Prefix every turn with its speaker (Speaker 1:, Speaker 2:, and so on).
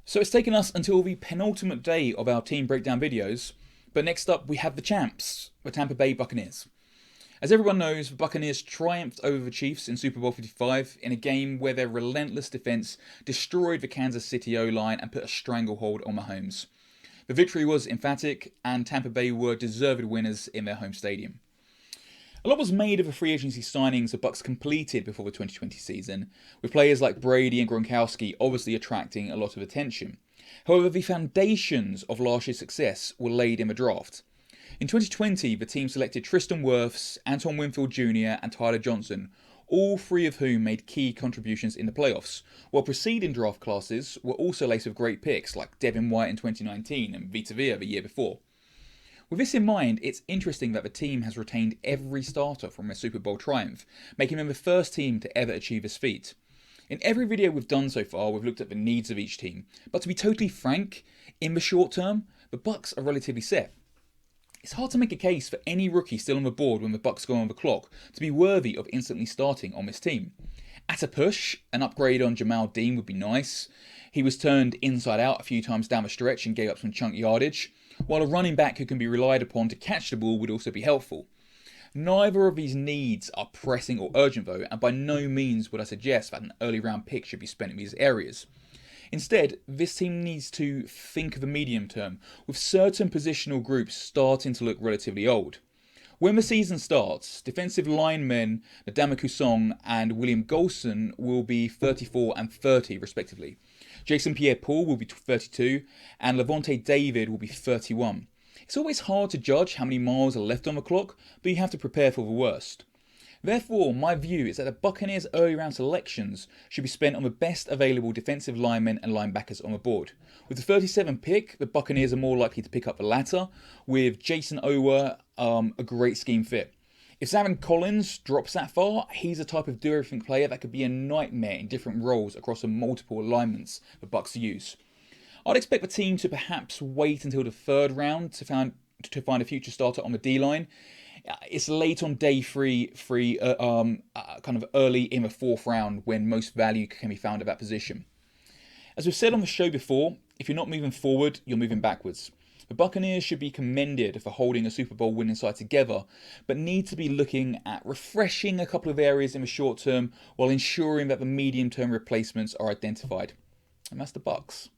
Speaker 1: So it's taken us until the penultimate day of our team breakdown videos, but next up we have the champs, the Tampa Bay Buccaneers. As everyone knows, the Buccaneers triumphed over the Chiefs in Super Bowl 55 in a game where their relentless defense destroyed the Kansas City O-line and put a stranglehold on Mahomes. The victory was emphatic, and Tampa Bay were deserved winners in their home stadium. A lot was made of the free agency signings the Bucs completed before the 2020 season, with players like Brady and Gronkowski obviously attracting a lot of attention. However, the foundations of last year's success were laid in the draft. In 2020, the team selected Tristan Wirfs, Anton Winfield Jr. and Tyler Johnson, all three of whom made key contributions in the playoffs, while preceding draft classes were also laced with great picks like Devin White in 2019 and Vita Vea the year before. With this in mind, it's interesting that the team has retained every starter from their Super Bowl triumph, making them the first team to ever achieve this feat. In every video we've done so far, we've looked at the needs of each team, but to be totally frank, in the short term, the Bucs are relatively set. It's hard to make a case for any rookie still on the board when the Bucs go on the clock to be worthy of instantly starting on this team. At a push, an upgrade on Jamal Dean would be nice. He was turned inside out a few times down the stretch and gave up some chunk yardage, while a running back who can be relied upon to catch the ball would also be helpful. Neither of these needs are pressing or urgent though, and by no means would I suggest that an early round pick should be spent in these areas. Instead, this team needs to think of the medium term, with certain positional groups starting to look relatively old. When the season starts, defensive linemen Ndamukong Suh and William Golson will be 34 and 30 respectively. Jason Pierre-Paul will be 32 and Lavonte David will be 31. It's always hard to judge how many miles are left on the clock, but you have to prepare for the worst. Therefore, my view is that the Buccaneers' early round selections should be spent on the best available defensive linemen and linebackers on the board. With the 37th pick, the Buccaneers are more likely to pick up the latter, with Jason Ower a great scheme fit. If Zaven Collins drops that far, he's a type of do-everything player that could be a nightmare in different roles across the multiple alignments the Bucs use. I'd expect the team to perhaps wait until the third round to find a future starter on the D-line. It's late on day three, kind of early in the fourth round when most value can be found at that position. As we've said on the show before, if you're not moving forward, you're moving backwards. The Buccaneers should be commended for holding a Super Bowl winning side together, but need to be looking at refreshing a couple of areas in the short term while ensuring that the medium term replacements are identified. And that's the Bucs.